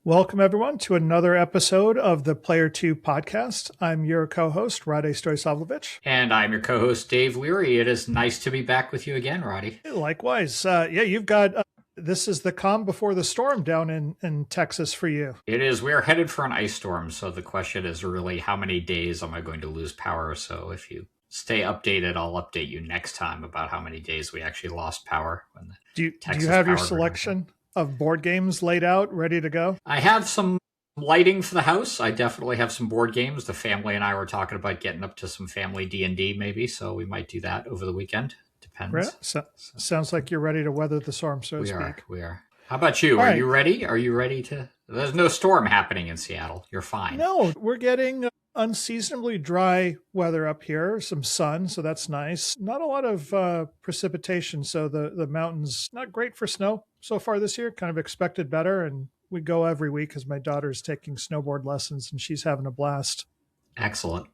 Welcome, everyone, to another episode of the Player 2 podcast. I'm your co-host, Rade Stojsavlovich. And I'm your co-host, Dave Leary. It is nice to be back with you again, Roddy. Likewise. You've got, this is the calm before the storm down in Texas for you. It is. We are headed for an ice storm, so the question is really how many days am I going to lose power? So if you stay updated, I'll update you next time about how many days we actually lost power. Do you have your selection of board games laid out, ready to go? I have some lighting for the house. I definitely have some board games. The family and I were talking about getting up to some family D&D maybe, so we might do that over the weekend. Depends. Right. Sounds like you're ready to weather the storm, so to speak. We are. How about you? Are you ready? Are you ready to... There's no storm happening in Seattle. You're fine. No, we're getting unseasonably dry weather up here, some sun, so that's nice. Not a lot of precipitation, so the mountains, not great for snow so far this year. Kind of expected better, and we go every week because my daughter's taking snowboard lessons, and she's having a blast. Excellent.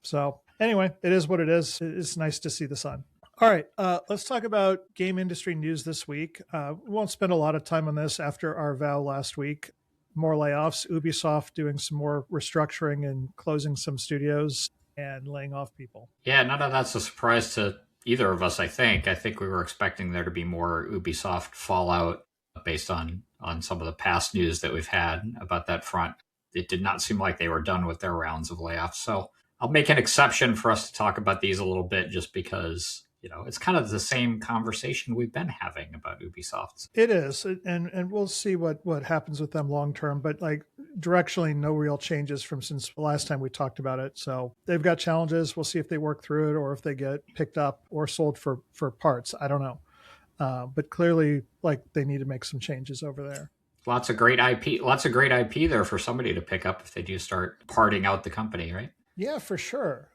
So anyway, it is what it is. It's nice to see the sun. All right, let's talk about game industry news this week. We won't spend a lot of time on this after our vow last week. More layoffs, Ubisoft doing some more restructuring and closing some studios and laying off people. Yeah, none of that's a surprise to either of us, I think. I think we were expecting there to be more Ubisoft fallout based on some of the past news that we've had about that front. It did not seem like they were done with their rounds of layoffs. So I'll make an exception for us to talk about these a little bit just because... it's kind of the same conversation we've been having about Ubisoft. It is, and we'll see what happens with them long term. But like directionally, no real changes since the last time we talked about it. So they've got challenges. We'll see if they work through it or if they get picked up or sold for parts. I don't know, but clearly, like they need to make some changes over there. Lots of great IP there for somebody to pick up if they do start parting out the company, right? Yeah, for sure.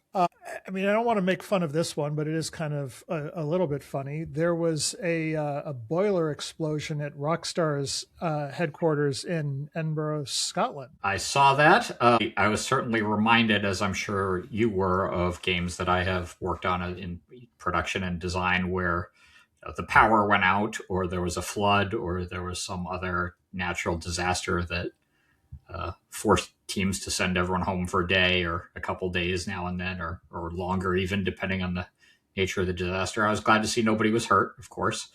I don't want to make fun of this one, but it is kind of a little bit funny. There was a boiler explosion at Rockstar's headquarters in Edinburgh, Scotland. I saw that. I was certainly reminded, as I'm sure you were, of games that I have worked on in production and design where the power went out or there was a flood or there was some other natural disaster that forced teams to send everyone home for a day or a couple days now and then or longer even, depending on the nature of the disaster. I was glad to see nobody was hurt, of course.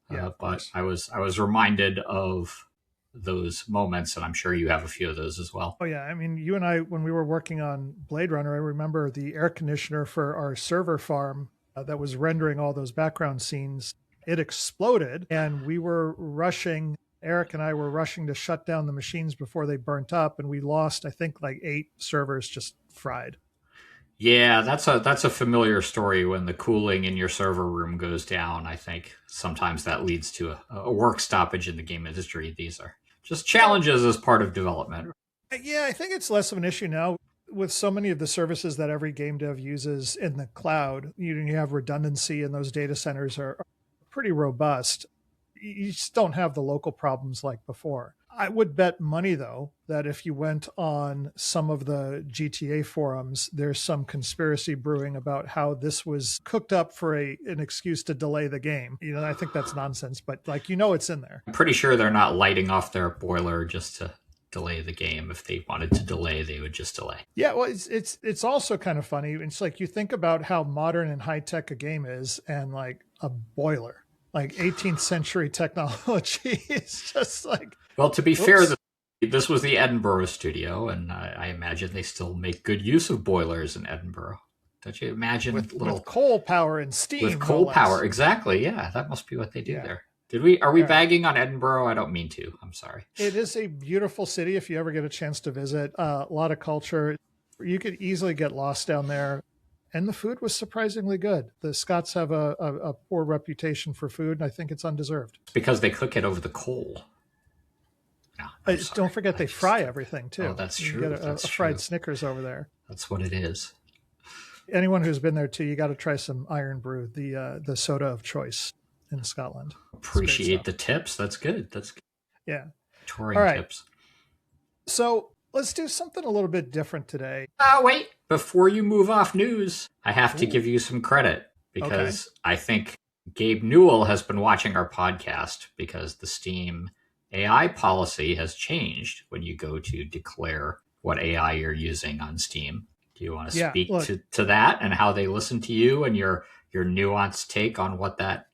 But I was reminded of those moments, and I'm sure you have a few of those as well. Oh, yeah. I mean, you and I, when we were working on Blade Runner, I remember the air conditioner for our server farm that was rendering all those background scenes. It exploded, and we were rushing... Eric and I were rushing to shut down the machines before they burnt up, and we lost, I think, like 8 servers just fried. Yeah, that's a familiar story when the cooling in your server room goes down. I think sometimes that leads to a work stoppage in the game industry. These are just challenges as part of development. Yeah, I think it's less of an issue now. With so many of the services that every game dev uses in the cloud, you have redundancy, and those data centers are pretty robust. You just don't have the local problems like before. I would bet money, though, that if you went on some of the GTA forums, there's some conspiracy brewing about how this was cooked up for an excuse to delay the game. I think that's nonsense, but it's in there. I'm pretty sure they're not lighting off their boiler just to delay the game. If they wanted to delay, they would just delay. Yeah, well, it's also kind of funny. It's like you think about how modern and high tech a game is, and like a boiler. Like 18th century technology is just like... Well, to be fair, this was the Edinburgh studio, and I imagine they still make good use of boilers in Edinburgh. Don't you imagine? With coal power and steam. With coal power, exactly. Yeah, that must be what they do there. Are we bagging on Edinburgh? I don't mean to. I'm sorry. It is a beautiful city if you ever get a chance to visit. A lot of culture. You could easily get lost down there. And the food was surprisingly good. The Scots have a poor reputation for food, and I think it's undeserved. Because they cook it over the coal. No, don't forget they fry everything, too. Oh, that's true. You get a fried Snickers over there. That's what it is. Anyone who's been there, too, you got to try some Iron Brew, the soda of choice in Scotland. Appreciate the tips. That's good. That's good. Yeah. Touring tips. So... let's do something a little bit different today. Wait. Before you move off news, I have to give you some credit because I think Gabe Newell has been watching our podcast because the Steam AI policy has changed when you go to declare what AI you're using on Steam. Do you want to Yeah, speak look, to that and how they listen to you and your nuanced take on what that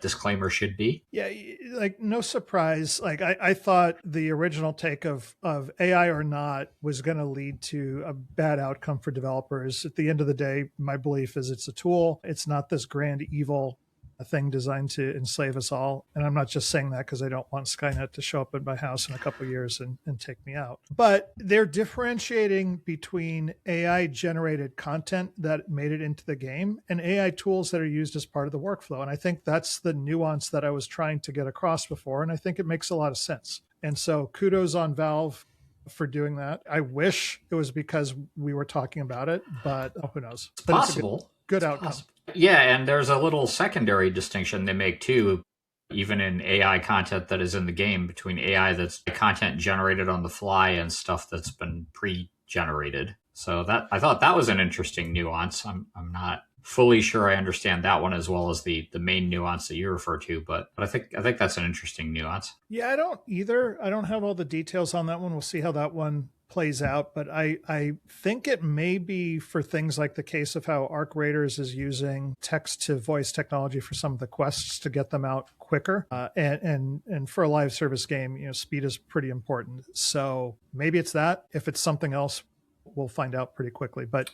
disclaimer should be? yeah, like no surprise. Like I thought the original take of AI or not was going to lead to a bad outcome for developers. At the end of the day, my belief is it's a tool. It's not this grand evil thing designed to enslave us all. And I'm not just saying that because I don't want Skynet to show up at my house in a couple of years and take me out. But they're differentiating between AI generated content that made it into the game and AI tools that are used as part of the workflow. And I think that's the nuance that I was trying to get across before. And I think it makes a lot of sense. And so kudos on Valve for doing that. I wish it was because we were talking about it, but who knows? It's But possible. it's a good It's outcome. possible. Yeah, and there's a little secondary distinction they make too, even in AI content that is in the game, between AI that's content generated on the fly and stuff that's been pre-generated. So that I thought that was an interesting nuance. I'm not fully sure I understand that one as well as the main nuance that you refer to, but I think that's an interesting nuance. Yeah, I don't either. I don't have all the details on that one. We'll see how that one plays out, but I think it may be for things like the case of how Arc Raiders is using text to voice technology for some of the quests to get them out quicker. And for a live service game, speed is pretty important. So maybe it's that. If it's something else, we'll find out pretty quickly. But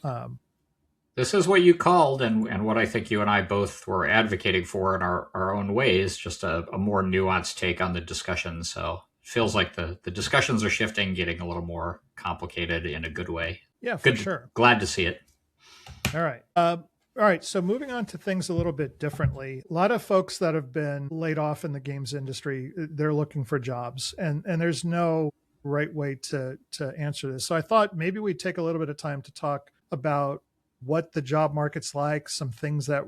this is what you called, and what I think you and I both were advocating for in our own ways, just a more nuanced take on the discussion. So it feels like the discussions are shifting, getting a little more complicated in a good way. Yeah, for Good, sure. Glad to see it. All right. All right. So moving on to things a little bit differently. A lot of folks that have been laid off in the games industry, they're looking for jobs, and there's no right way to answer this. So I thought maybe we'd take a little bit of time to talk about what the job market's like, some things that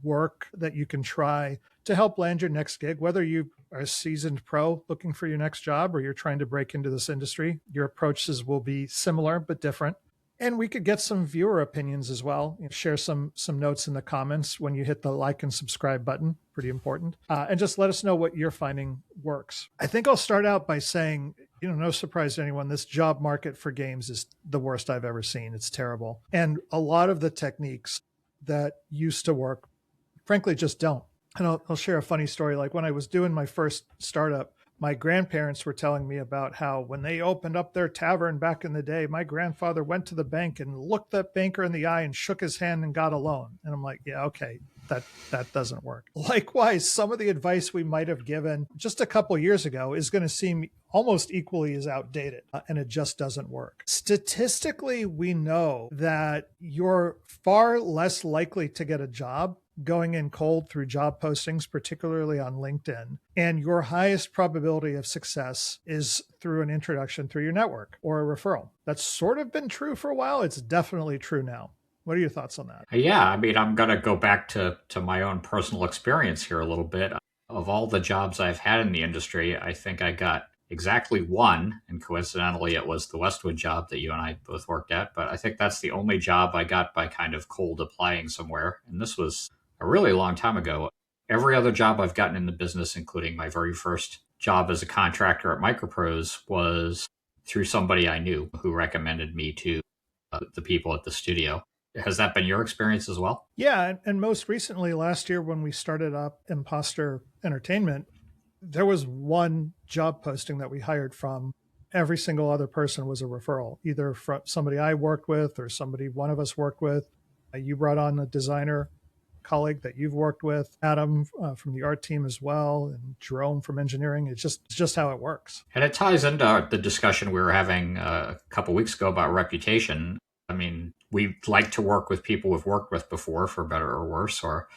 work that you can try to help land your next gig, whether you are a seasoned pro looking for your next job or you're trying to break into this industry. Your approaches will be similar but different. And we could get some viewer opinions as well. Share some notes in the comments when you hit the like and subscribe button. Pretty important. And just let us know what you're finding works. I think I'll start out by saying, no surprise to anyone, this job market for games is the worst I've ever seen. It's terrible. And a lot of the techniques that used to work, frankly, just don't. And I'll share a funny story. Like when I was doing my first startup, my grandparents were telling me about how when they opened up their tavern back in the day, my grandfather went to the bank and looked that banker in the eye and shook his hand and got a loan. And I'm like, yeah, okay, that doesn't work. Likewise, some of the advice we might have given just a couple years ago is going to seem almost equally as outdated, and it just doesn't work. Statistically, we know that you're far less likely to get a job going in cold through job postings, particularly on LinkedIn. And your highest probability of success is through an introduction through your network or a referral. That's sort of been true for a while. It's definitely true now. What are your thoughts on that? Yeah, I mean, I'm going to go back to my own personal experience here a little bit. Of all the jobs I've had in the industry, I think I got exactly one, and coincidentally, it was the Westwood job that you and I both worked at. But I think that's the only job I got by kind of cold applying somewhere. And this was a really long time ago. Every other job I've gotten in the business, including my very first job as a contractor at Microprose, was through somebody I knew who recommended me to the people at the studio. Has that been your experience as well? Yeah. And most recently, last year, when we started up Imposter Entertainment, there was one job posting that we hired from. Every single other person was a referral, either from somebody I worked with or somebody one of us worked with. You brought on a designer colleague that you've worked with, Adam from the art team as well, and Jerome from engineering. It's just how it works. And it ties into the discussion we were having a couple weeks ago about reputation. I mean, we like to work with people we've worked with before, for better or worse, or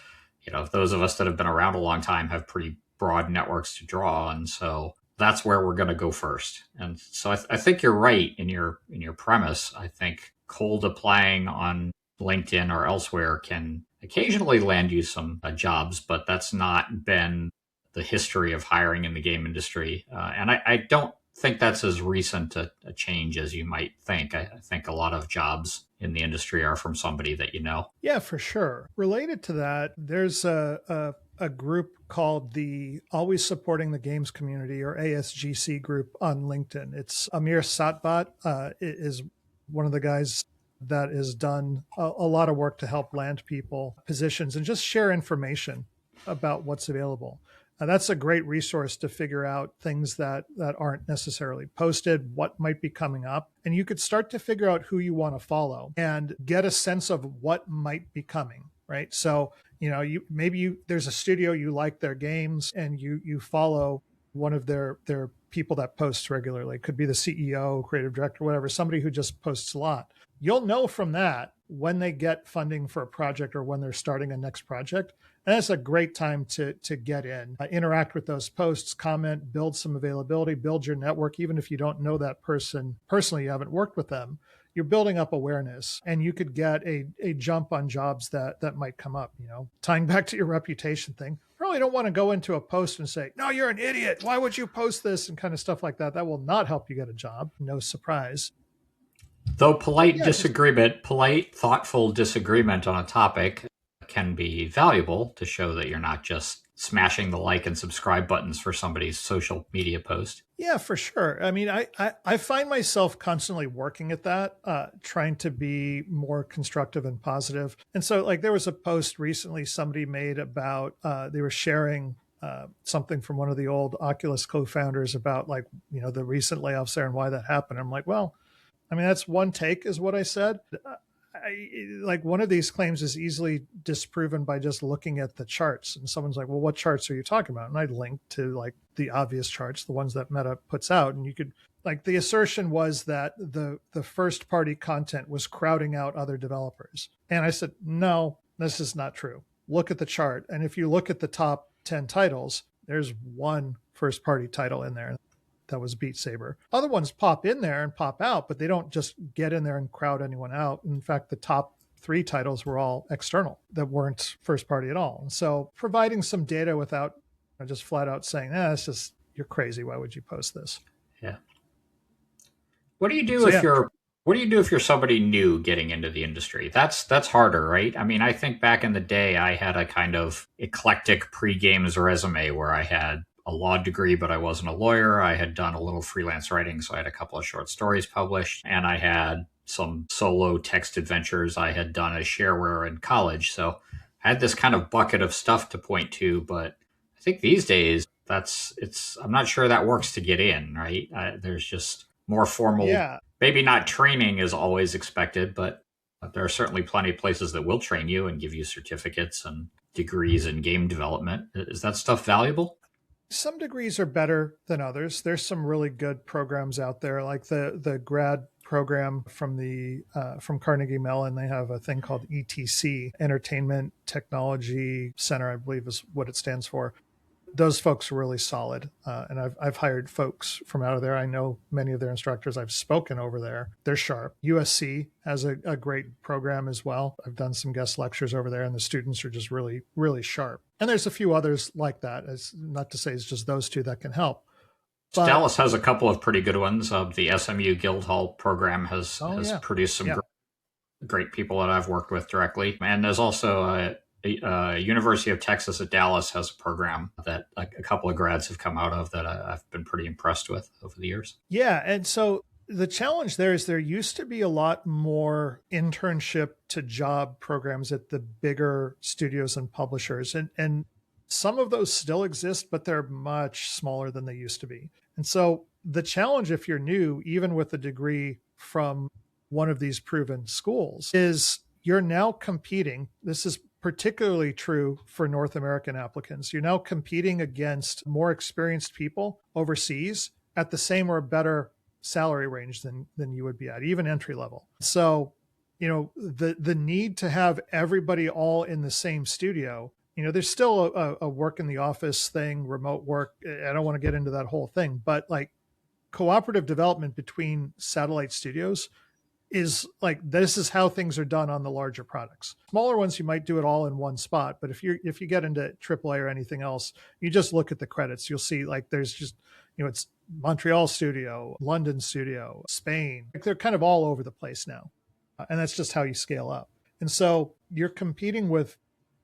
those of us that have been around a long time have pretty broad networks to draw, and so that's where we're going to go first. And so I think you're right in your premise. I think cold applying on LinkedIn or elsewhere can occasionally land you some jobs, but that's not been the history of hiring in the game industry. And I don't think that's as recent a change as you might think. I think a lot of jobs in the industry are from somebody that you know. Yeah, for sure. Related to that, there's a a group called the Always Supporting the Games Community, or ASGC group, on LinkedIn. It's Amir Satbat is one of the guys that has done a lot of work to help land people positions and just share information about what's available. That's a great resource to figure out things that aren't necessarily posted, what might be coming up, and you could start to figure out who you want to follow and get a sense of what might be coming. Right, so there's a studio, you like their games, and you follow one of their people that posts regularly. It could be the CEO, creative director, whatever, somebody who just posts a lot. You'll know from that when they get funding for a project or when they're starting a next project. And that's a great time to get in, interact with those posts, comment, build some availability, build your network. Even if you don't know that person personally, you haven't worked with them, you're building up awareness, and you could get a jump on jobs that might come up. Tying back to your reputation thing, probably don't want to go into a post and say, no, you're an idiot, why would you post this, and kind of stuff like that. That will not help you get a job. No surprise. Though polite disagreement, polite, thoughtful disagreement on a topic can be valuable to show that you're not just smashing the like and subscribe buttons for somebody's social media post. Yeah, for sure. I mean, I find myself constantly working at that, trying to be more constructive and positive. And so, like, there was a post recently somebody made about they were sharing something from one of the old Oculus co-founders about, like, the recent layoffs there and why that happened. I'm like, well, I mean, that's one take, is what I said. Like, one of these claims is easily disproven by just looking at the charts. And someone's like, well, what charts are you talking about? And I linked to, like, the obvious charts, the ones that Meta puts out. And you could, like, the assertion was that the first party content was crowding out other developers. And I said, no, this is not true. Look at the chart. And if you look at the top 10 titles, there's one first party title in there. That was Beat Saber. Other ones pop in there and pop out, but they don't just get in there and crowd anyone out. In fact, the top 3 titles were all external that weren't first party at all. And so providing some data without just flat out saying, it's just, you're crazy, why would you post this? Yeah. What do you do if you're somebody new getting into the industry? That's harder, right? I mean, I think back in the day, I had a kind of eclectic pre-games resume where I had a law degree, but I wasn't a lawyer. I had done a little freelance writing, so I had a couple of short stories published, and I had some solo text adventures I had done as shareware in college. So I had this kind of bucket of stuff to point to, but I think these days I'm not sure that works to get in, right? There's just more formal, maybe not training is always expected, but there are certainly plenty of places that will train you and give you certificates and degrees in game development. Is that stuff valuable? Some degrees are better than others. There's some really good programs out there, like the grad program from Carnegie Mellon. They have a thing called ETC, Entertainment Technology Center, I believe is what it stands for. Those folks are really solid, and I've hired folks from out of there. I know many of their instructors. I've spoken over there. They're sharp. USC has a great program as well. I've done some guest lectures over there, and the students are just really, really sharp. And there's a few others like that. It's not to say it's just those two that can help. But Dallas has a couple of pretty good ones. The SMU Guildhall program has produced some great people that I've worked with directly. And there's also University of Texas at Dallas has a program that a couple of grads have come out of that I've been pretty impressed with over the years. Yeah. And so the challenge there is there used to be a lot more internship to job programs at the bigger studios and publishers. And some of those still exist, but they're much smaller than they used to be. And so the challenge, if you're new, even with a degree from one of these proven schools, is you're now competing. This is particularly true for North American applicants. You're now competing against more experienced people overseas at the same or better salary range than you would be at, even entry level. So, the need to have everybody all in the same studio, there's still a work in the office thing, remote work. I don't want to get into that whole thing, but like cooperative development between satellite studios is like, this is how things are done on the larger products. Smaller ones, you might do it all in one spot. But if you get into AAA or anything else, you just look at the credits. You'll see like there's just, it's Montreal studio, London studio, Spain. Like they're kind of all over the place now. And that's just how you scale up. And so you're competing with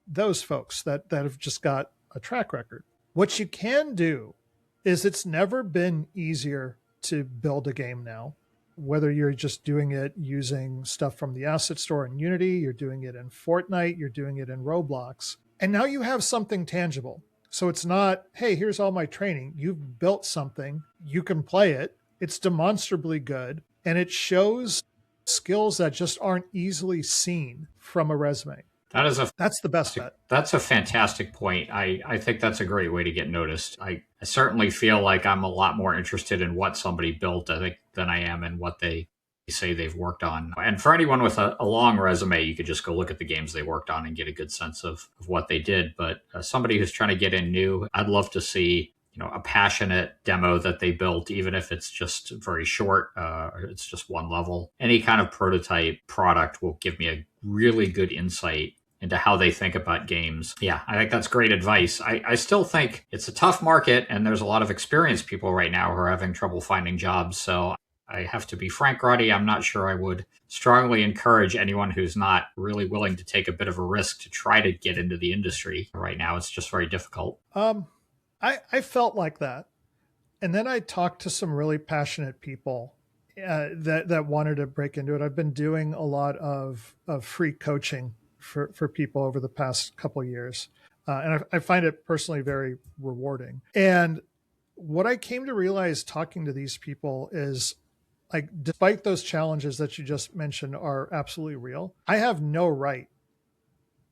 those folks that have just got a track record. What you can do is it's never been easier to build a game now. Whether you're just doing it using stuff from the asset store in Unity, you're doing it in Fortnite, you're doing it in Roblox, and now you have something tangible. So it's not, hey, here's all my training. You've built something, you can play it, it's demonstrably good, and it shows skills that just aren't easily seen from a resume. That's the best bet. That's a fantastic point. I think that's a great way to get noticed. I certainly feel like I'm a lot more interested in what somebody built, I think, than I am in what they say they've worked on. And for anyone with a long resume, you could just go look at the games they worked on and get a good sense of what they did. But somebody who's trying to get in new, I'd love to see a passionate demo that they built, even if it's just very short, or it's just one level. Any kind of prototype product will give me a really good insight into how they think about games. Yeah, I think that's great advice. I still think it's a tough market, and there's a lot of experienced people right now who are having trouble finding jobs. So I have to be frank, Rade, I'm not sure I would strongly encourage anyone who's not really willing to take a bit of a risk to try to get into the industry. Right now, it's just very difficult. I felt like that. And then I talked to some really passionate people that wanted to break into it. I've been doing a lot of free coaching for people over the past couple of years. And I find it personally very rewarding. And what I came to realize talking to these people is, like, despite those challenges that you just mentioned are absolutely real, I have no right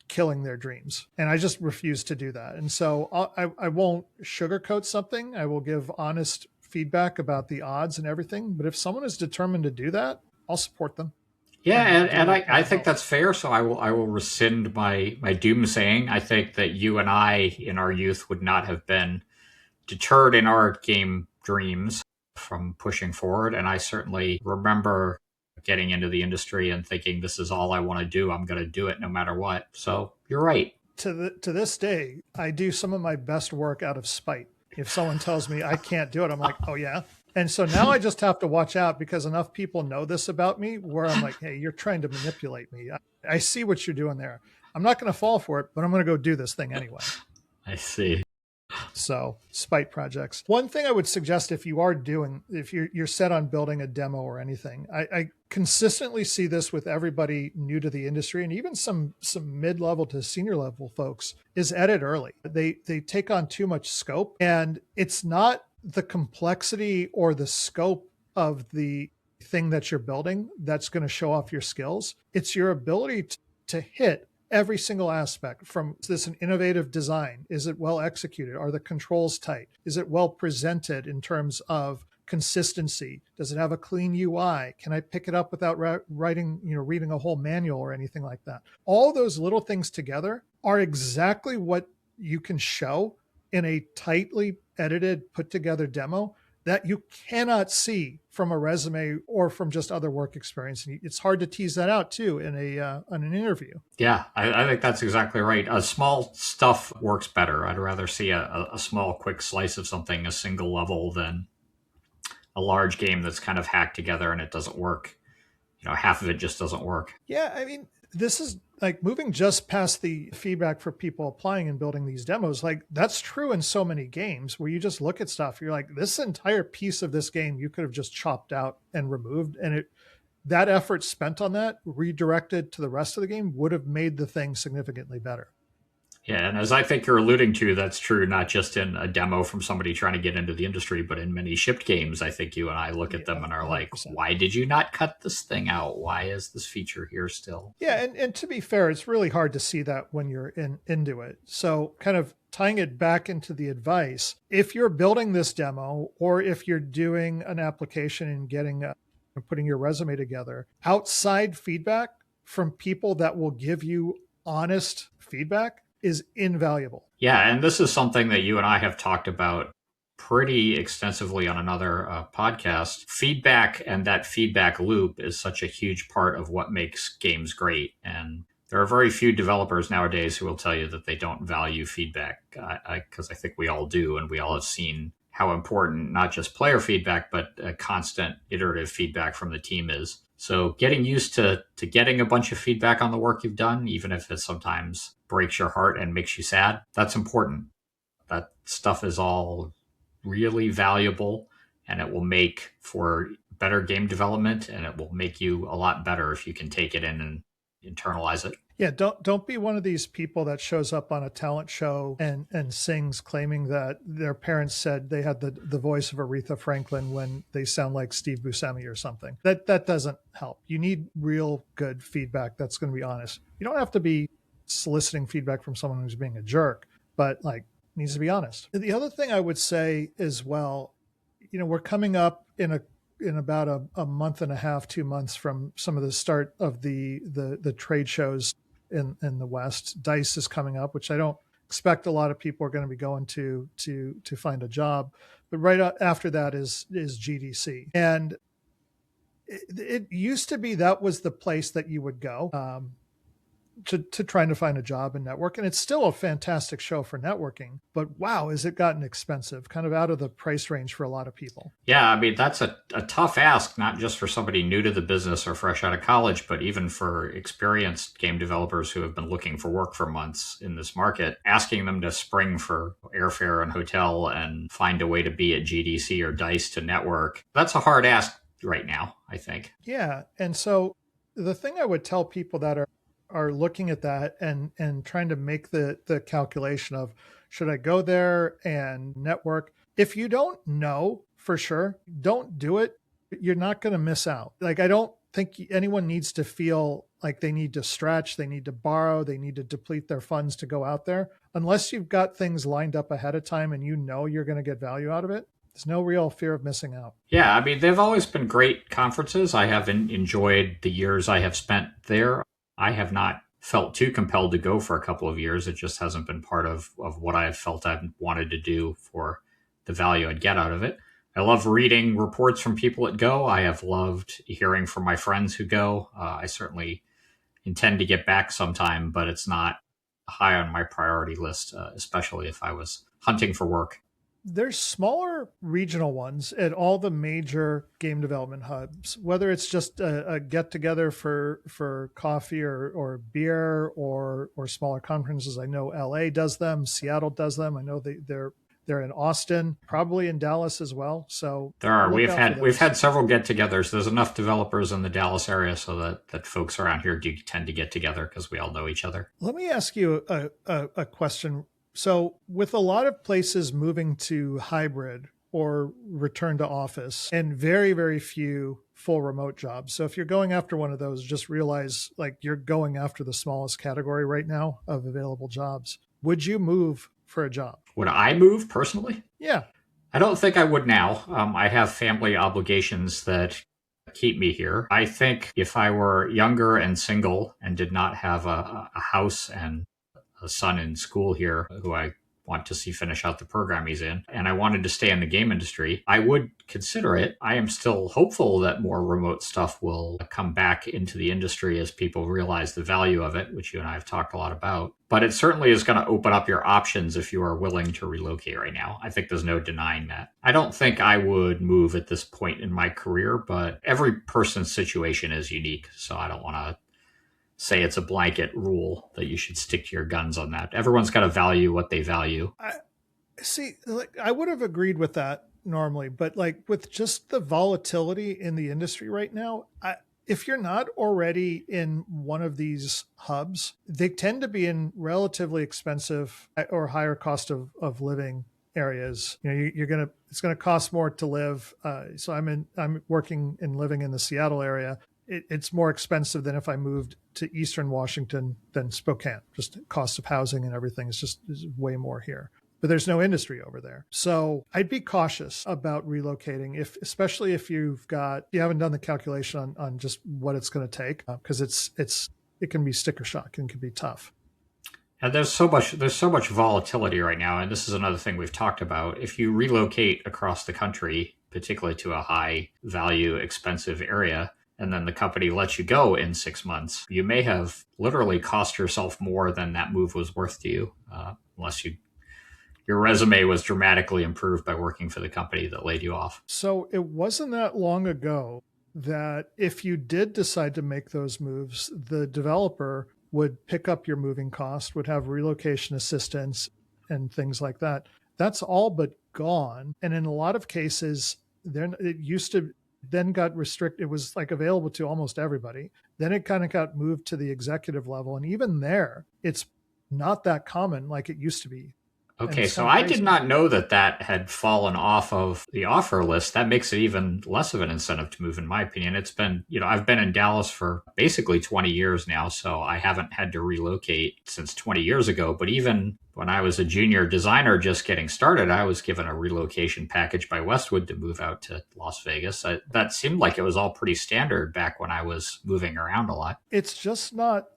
killing their dreams. And I just refuse to do that. And so I won't sugarcoat something. I will give honest feedback about the odds and everything. But if someone is determined to do that, I'll support them. Yeah, and I think that's fair. So I will rescind my doomsaying. I think that you and I in our youth would not have been deterred in our game dreams from pushing forward. And I certainly remember getting into the industry and thinking, this is all I want to do. I'm going to do it no matter what. So you're right. To this day, I do some of my best work out of spite. If someone tells me I can't do it, I'm like, oh yeah. And so now I just have to watch out, because enough people know this about me where I'm like, hey, you're trying to manipulate me. I see what you're doing there. I'm not going to fall for it, but I'm going to go do this thing anyway. I see. So spite projects. One thing I would suggest, if you're set on building a demo or anything, I consistently see this with everybody new to the industry, and even some mid-level to senior level folks, is edit early. They take on too much scope, and it's not the complexity or the scope of the thing that you're building that's going to show off your skills. It's your ability to hit every single aspect. From, is this an innovative design? Is it well executed? Are the controls tight? Is it well presented in terms of consistency? Does it have a clean UI? Can I pick it up without reading a whole manual or anything like that? All those little things together are exactly what you can show in a tightly edited, put together demo that you cannot see from a resume or from just other work experience. And it's hard to tease that out too in an interview. Yeah, I think that's exactly right. Small stuff works better. I'd rather see a small, quick slice of something, a single level, than a large game that's kind of hacked together and it doesn't work. Half of it just doesn't work. Yeah, I mean, this is like moving just past the feedback for people applying and building these demos. Like, that's true in so many games where you just look at stuff, you're like, this entire piece of this game you could have just chopped out and removed, and that effort spent on that redirected to the rest of the game would have made the thing significantly better. Yeah, and as I think you're alluding to, that's true not just in a demo from somebody trying to get into the industry, but in many shipped games. I think you and I look at them and are 100%. Like, why did you not cut this thing out? Why is this feature here still? Yeah, and to be fair, it's really hard to see that when you're into it. So kind of tying it back into the advice, if you're building this demo, or if you're doing an application and putting your resume together, outside feedback from people that will give you honest feedback is invaluable. Yeah, and this is something that you and I have talked about pretty extensively on another podcast. Feedback and that feedback loop is such a huge part of what makes games great. And there are very few developers nowadays who will tell you that they don't value feedback, because I think we all do, and we all have seen how important not just player feedback, but constant iterative feedback from the team is. So getting used to getting a bunch of feedback on the work you've done, even if it sometimes breaks your heart and makes you sad, that's important. That stuff is all really valuable, and it will make for better game development, and it will make you a lot better if you can take it in and internalize it. Yeah, don't be one of these people that shows up on a talent show and sings claiming that their parents said they had the voice of Aretha Franklin when they sound like Steve Buscemi or something. That doesn't help. You need real good feedback that's going to be honest. You don't have to be soliciting feedback from someone who's being a jerk, but like needs to be honest. The other thing I would say as well, we're coming up in about a month and a half, 2 months from some of the start of the trade shows in the West. DICE is coming up, which I don't expect a lot of people are going to be going to find a job. But right after that is GDC, and it used to be that was the place that you would go to trying to find a job and network. And it's still a fantastic show for networking, but wow, has it gotten expensive, kind of out of the price range for a lot of people. Yeah, I mean, that's a tough ask, not just for somebody new to the business or fresh out of college, but even for experienced game developers who have been looking for work for months in this market, asking them to spring for airfare and hotel and find a way to be at GDC or DICE to network. That's a hard ask right now, I think. Yeah. And so the thing I would tell people that are looking at that and trying to make the calculation of, should I go there and network? If you don't know for sure, don't do it. You're not going to miss out. Like, I don't think anyone needs to feel like they need to stretch, they need to borrow, they need to deplete their funds to go out there. Unless you've got things lined up ahead of time and you're going to get value out of it, there's no real fear of missing out. Yeah, I mean, they've always been great conferences. I have enjoyed the years I have spent there. I have not felt too compelled to go for a couple of years. It just hasn't been part of what I've felt I've wanted to do for the value I'd get out of it. I love reading reports from people that go. I have loved hearing from my friends who go. I certainly intend to get back sometime, but it's not high on my priority list, especially if I was hunting for work. There's smaller regional ones at all the major game development hubs, whether it's just a get together for coffee or beer or smaller conferences. I know LA does them, Seattle does them. I know they're in Austin, probably in Dallas as well. So there are. We've had several get-togethers. There's enough developers in the Dallas area so that folks around here do tend to get together because we all know each other. Let me ask you a question. So with a lot of places moving to hybrid or return to office and very, very few full remote jobs. So if you're going after one of those, just realize like you're going after the smallest category right now of available jobs. Would you move for a job? Would I move personally? Yeah. I don't think I would now. I have family obligations that keep me here. I think if I were younger and single and did not have a house and a son in school here who I want to see finish out the program he's in, and I wanted to stay in the game industry, I would consider it. I am still hopeful that more remote stuff will come back into the industry as people realize the value of it, which you and I have talked a lot about. But it certainly is going to open up your options if you are willing to relocate right now. I think there's no denying that. I don't think I would move at this point in my career, but every person's situation is unique. So I don't want to say it's a blanket rule that you should stick to your guns on that. Everyone's got to value what they value. I would have agreed with that normally, but like with just the volatility in the industry right now, if you're not already in one of these hubs, they tend to be in relatively expensive or higher cost of living areas. It's gonna cost more to live. So I'm working and living in the Seattle area. It's more expensive than if I moved to Eastern Washington than Spokane. Just cost of housing and everything is way more here. But there's no industry over there. So I'd be cautious about relocating, especially if you haven't done the calculation on just what it's going to take, because it can be sticker shock and can be tough. And there's so much volatility right now, and this is another thing we've talked about. If you relocate across the country, particularly to a high value, expensive area, and then the company lets you go in 6 months, you may have literally cost yourself more than that move was worth to you, unless your resume was dramatically improved by working for the company that laid you off. So it wasn't that long ago that if you did decide to make those moves, the developer would pick up your moving cost, would have relocation assistance and things like that. That's all but gone. And in a lot of cases, then it used to then got restricted. It was like available to almost everybody. Then it kind of got moved to the executive level. And even there, it's not that common like it used to be. And Okay, it's kind so of I did crazy. not know that that had fallen off of the offer list. That makes it even less of an incentive to move, in my opinion. It's been, I've been in Dallas for basically 20 years now, so I haven't had to relocate since 20 years ago. But even when I was a junior designer just getting started, I was given a relocation package by Westwood to move out to Las Vegas. That seemed like it was all pretty standard back when I was moving around a lot. It's just not,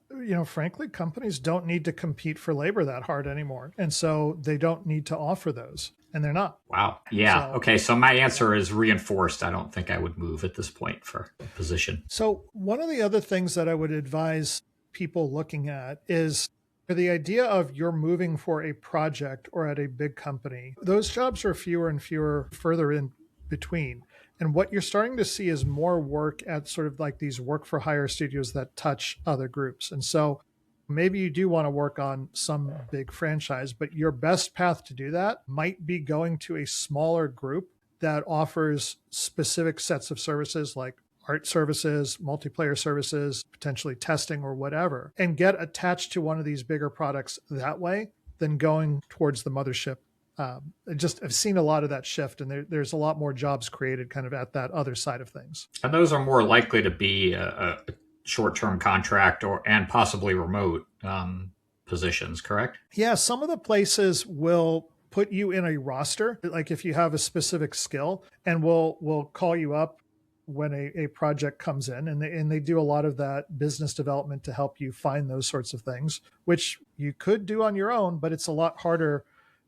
frankly, companies don't need to compete for labor that hard anymore. And so they don't need to offer those. And they're not. Wow. Yeah. So, Okay. So my yeah. answer is reinforced. I don't think I would move at this point for a position. So, one of the other things that I would advise people looking at is the idea of you're moving for a project or at a big company. Those jobs are fewer and fewer further in between. And what you're starting to see is more work at sort of like these work for hire studios that touch other groups. And so maybe you do want to work on some big franchise, but your best path to do that might be going to a smaller group that offers specific sets of services like art services, multiplayer services, potentially testing or whatever, and get attached to one of these bigger products that way than going towards the mothership. I've seen a lot of that shift, and there's a lot more jobs created kind of at that other side of things. And those are more likely to be a short-term contract and possibly remote positions, correct? Yeah, some of the places will put you in a roster, like if you have a specific skill, and will call you up when a project comes in, and they do a lot of that business development to help you find those sorts of things, which you could do on your own, but it's a lot harder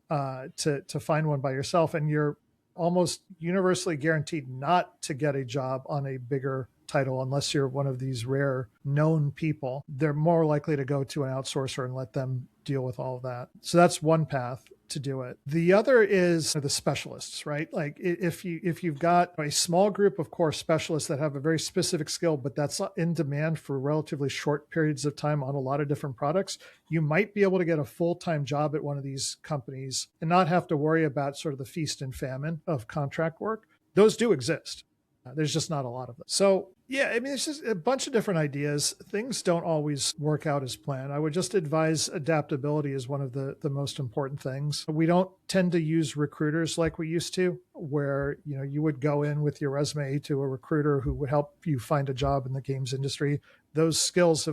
to find one by yourself, and you're almost universally guaranteed not to get a job on a bigger title unless you're one of these rare known people. They're more likely to go to an outsourcer and let them deal with all of that. So that's one path to do it. The other is the specialists, right? Like if you've got a small group of core specialists that have a very specific skill, but that's in demand for relatively short periods of time on a lot of different products, you might be able to get a full-time job at one of these companies and not have to worry about sort of the feast and famine of contract work. Those do exist. There's just not a lot of them. So yeah, I mean, it's just a bunch of different ideas. Things don't always work out as planned. I would just advise adaptability is one of the most important things. We don't tend to use recruiters like we used to, where you would go in with your resume to a recruiter who would help you find a job in the games industry. Those skills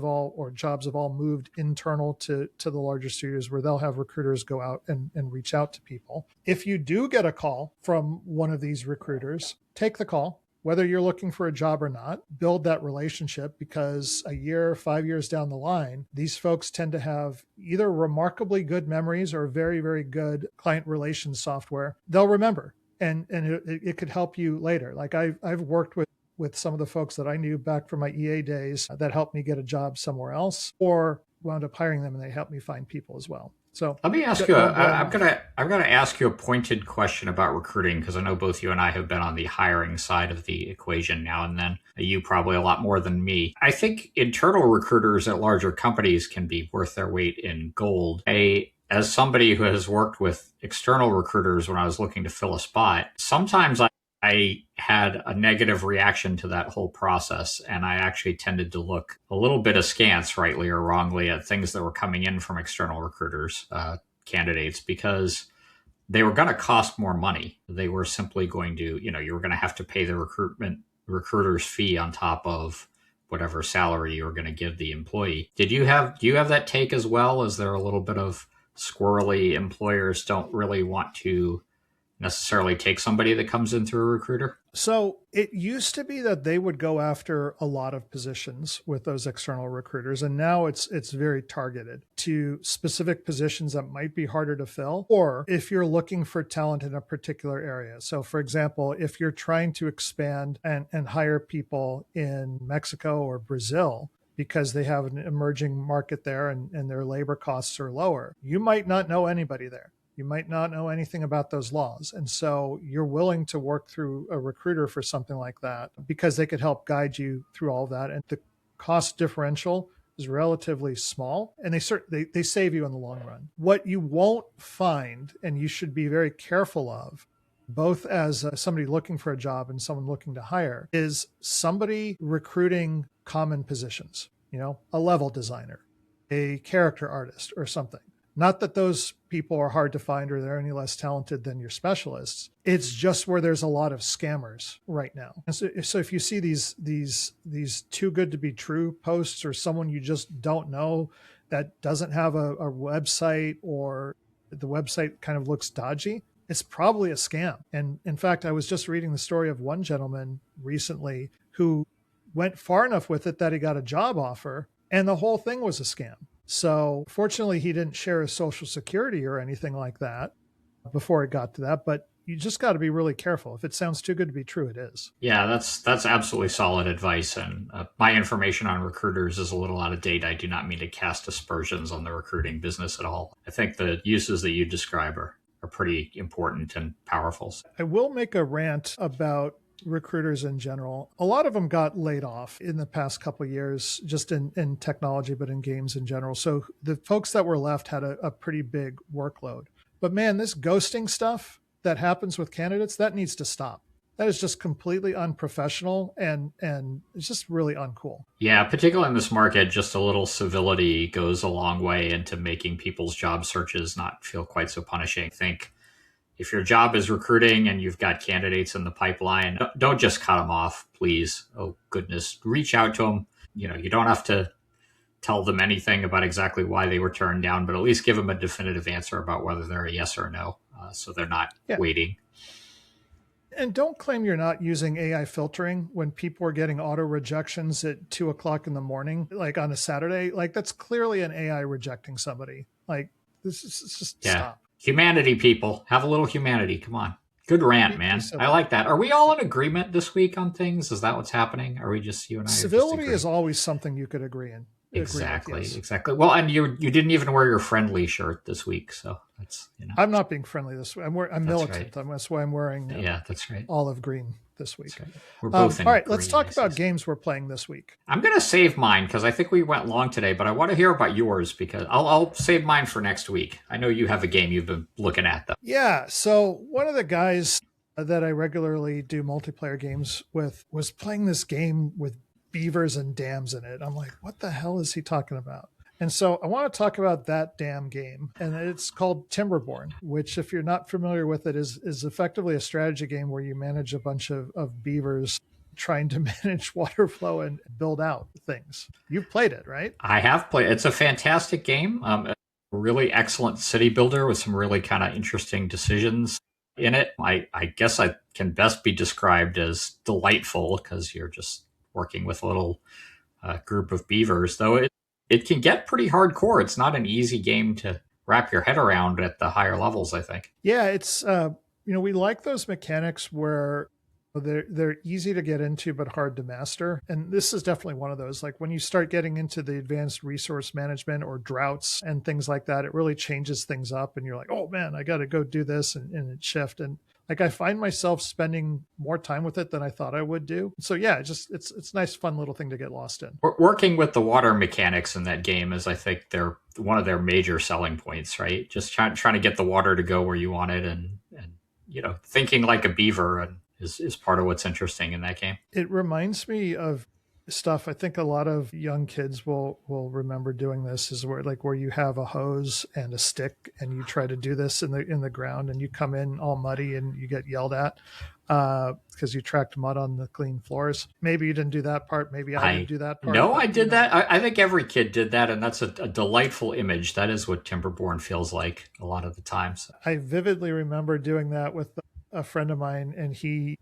jobs have all moved internal to the larger studios, where they'll have recruiters go out and reach out to people. If you do get a call from one of these recruiters, take the call. Whether you're looking for a job or not, build that relationship, because a year, 5 years down the line, these folks tend to have either remarkably good memories or very, very good client relations software. They'll remember, and it could help you later. Like I've worked with some of the folks that I knew back from my EA days that helped me get a job somewhere else, or wound up hiring them and they helped me find people as well. So let me ask you. I'm gonna ask you a pointed question about recruiting, because I know both you and I have been on the hiring side of the equation now and then. You probably a lot more than me. I think internal recruiters at larger companies can be worth their weight in gold. As somebody who has worked with external recruiters when I was looking to fill a spot, sometimes I had a negative reaction to that whole process, and I actually tended to look a little bit askance, rightly or wrongly, at things that were coming in from external recruiters, candidates, because they were going to cost more money. They were simply going to, you were going to have to pay the recruiter's fee on top of whatever salary you were going to give the employee. Do you have that take as well? Is there a little bit of squirrely employers don't really want to necessarily take somebody that comes in through a recruiter? So it used to be that they would go after a lot of positions with those external recruiters, and now it's very targeted to specific positions that might be harder to fill, or if you're looking for talent in a particular area. So for example, if you're trying to expand and hire people in Mexico or Brazil, because they have an emerging market there and their labor costs are lower, you might not know anybody there. You might not know anything about those laws. And so you're willing to work through a recruiter for something like that because they could help guide you through all of that. And the cost differential is relatively small, and they save you in the long run. What you won't find, and you should be very careful of, both as somebody looking for a job and someone looking to hire, is somebody recruiting common positions, a level designer, a character artist or something. Not that those people are hard to find or they're any less talented than your specialists. It's just where there's a lot of scammers right now. And so if you see these too good to be true posts, or someone you just don't know that doesn't have a website, or the website kind of looks dodgy, it's probably a scam. And in fact, I was just reading the story of one gentleman recently who went far enough with it that he got a job offer, and the whole thing was a scam. So fortunately, he didn't share his social security or anything like that before it got to that. But you just got to be really careful. If it sounds too good to be true, it is. Yeah, that's absolutely solid advice. And my information on recruiters is a little out of date. I do not mean to cast aspersions on the recruiting business at all. I think the uses that you describe are pretty important and powerful. I will make a rant about recruiters in general. A lot of them got laid off in the past couple of years, just in technology, but in games in general. So the folks that were left had a pretty big workload. But man, this ghosting stuff that happens with candidates, that needs to stop. That is just completely unprofessional, and it's just really uncool. Yeah, particularly in this market, just a little civility goes a long way into making people's job searches not feel quite so punishing. I think if your job is recruiting and you've got candidates in the pipeline, don't just cut them off, please. Oh, goodness. Reach out to them. You don't have to tell them anything about exactly why they were turned down, but at least give them a definitive answer about whether they're a yes or no, so they're not waiting. And don't claim you're not using AI filtering when people are getting auto rejections at 2:00 in the morning, like on a Saturday. Like, that's clearly an AI rejecting somebody. Like, this is just stop. Humanity, people. Have a little humanity. Come on. Good rant, man. I like that. Are we all in agreement this week on things? Is that what's happening? Are we just, you and I? Civility is always something you could agree in. Exactly. Well, and you didn't even wear your friendly shirt this week, so that's I'm not being friendly this week. I'm militant. Right. That's why I'm wearing that's right. Olive green this week. Right. We're both all right, let's talk about games we're playing this week. I'm going to save mine because I think we went long today, but I want to hear about yours because I'll save mine for next week. I know you have a game you've been looking at, though. Yeah, so one of the guys that I regularly do multiplayer games with was playing this game with beavers and dams in it. I'm like, what the hell is he talking about? And so I want to talk about that damn game. And it's called Timberborn, which, if you're not familiar with it, is effectively a strategy game where you manage a bunch of beavers trying to manage water flow and build out things. You've played it, right? I have played. It's a fantastic game. A really excellent city builder with some really kind of interesting decisions in it. I guess I can best be described as delightful because you're just working with a little group of beavers, though it can get pretty hardcore. It's not an easy game to wrap your head around at the higher levels, I think. Yeah, it's we like those mechanics where they're easy to get into but hard to master, and this is definitely one of those. Like when you start getting into the advanced resource management or droughts and things like that, it really changes things up, and you're like, oh man, I got to go do this and shift. And like, I find myself spending more time with it than I thought I would do. So yeah, it's a nice, fun little thing to get lost in. Working with the water mechanics in that game is, I think, they're one of their major selling points, right? Just trying to get the water to go where you want it, and thinking like a beaver and is part of what's interesting in that game. It reminds me of stuff I think a lot of young kids will remember doing. This is where you have a hose and a stick and you try to do this in the ground, and you come in all muddy and you get yelled at because you tracked mud on the clean floors. Maybe you didn't do that part. Maybe I didn't do that part. No, I did that. I think every kid did that, and that's a delightful image. That is what Timberborn feels like a lot of the times. I vividly remember doing that with a friend of mine, and he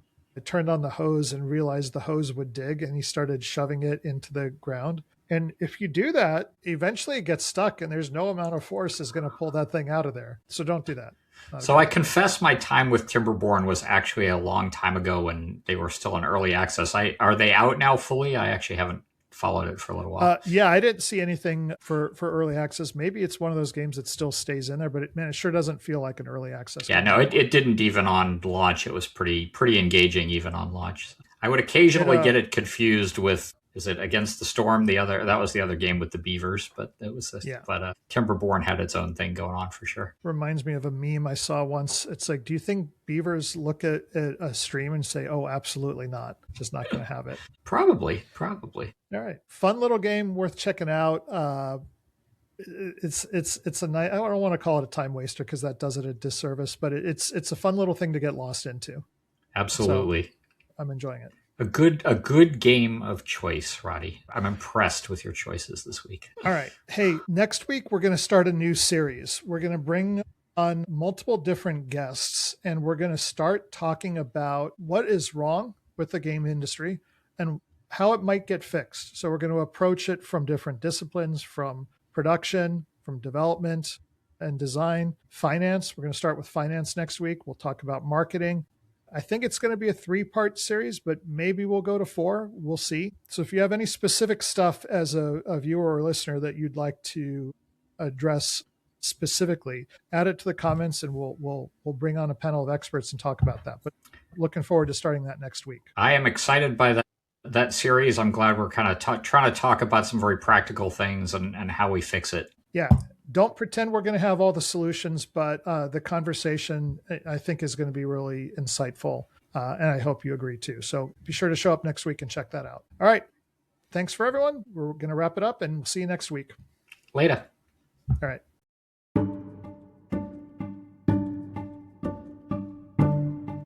turned on the hose and realized the hose would dig, and he started shoving it into the ground. And if you do that, eventually it gets stuck, and there's no amount of force is going to pull that thing out of there. So don't do that. So I confess my time with Timberborn was actually a long time ago when they were still in early access. Are they out now fully? I actually haven't followed it for a little while. Yeah, I didn't see anything for early access. Maybe it's one of those games that still stays in there, but it sure doesn't feel like an early access game. No, it didn't even on launch. It was pretty engaging even on launch. I would occasionally get it confused with is it Against the Storm? That was the other game with the beavers, but Yeah. but Timberborn had its own thing going on for sure. Reminds me of a meme I saw once. It's like, do you think beavers look at a stream and say, "Oh, absolutely not, just not going to have it"? Probably. All right, fun little game worth checking out. It's a nice. I don't want to call it a time waster because that does it a disservice, but it's a fun little thing to get lost into. Absolutely. So I'm enjoying it. A good game of choice, Roddy. I'm impressed with your choices this week. All right. Hey, next week we're going to start a new series. We're going to bring on multiple different guests, and we're going to start talking about what is wrong with the game industry and how it might get fixed. So we're going to approach it from different disciplines, from production, from development and design, finance. We're going to start with finance next week. We'll talk about marketing. I think it's going to be a 3-part series, but maybe we'll go to 4. We'll see. So if you have any specific stuff as a viewer or listener that you'd like to address specifically, add it to the comments and we'll bring on a panel of experts and talk about that. But looking forward to starting that next week. I am excited by that series. I'm glad we're kind of trying to talk about some very practical things and how we fix it. Yeah. Don't pretend we're going to have all the solutions, but the conversation, I think, is going to be really insightful. And I hope you agree too. So be sure to show up next week and check that out. All right. Thanks for everyone. We're going to wrap it up and we'll see you next week. Later. All right.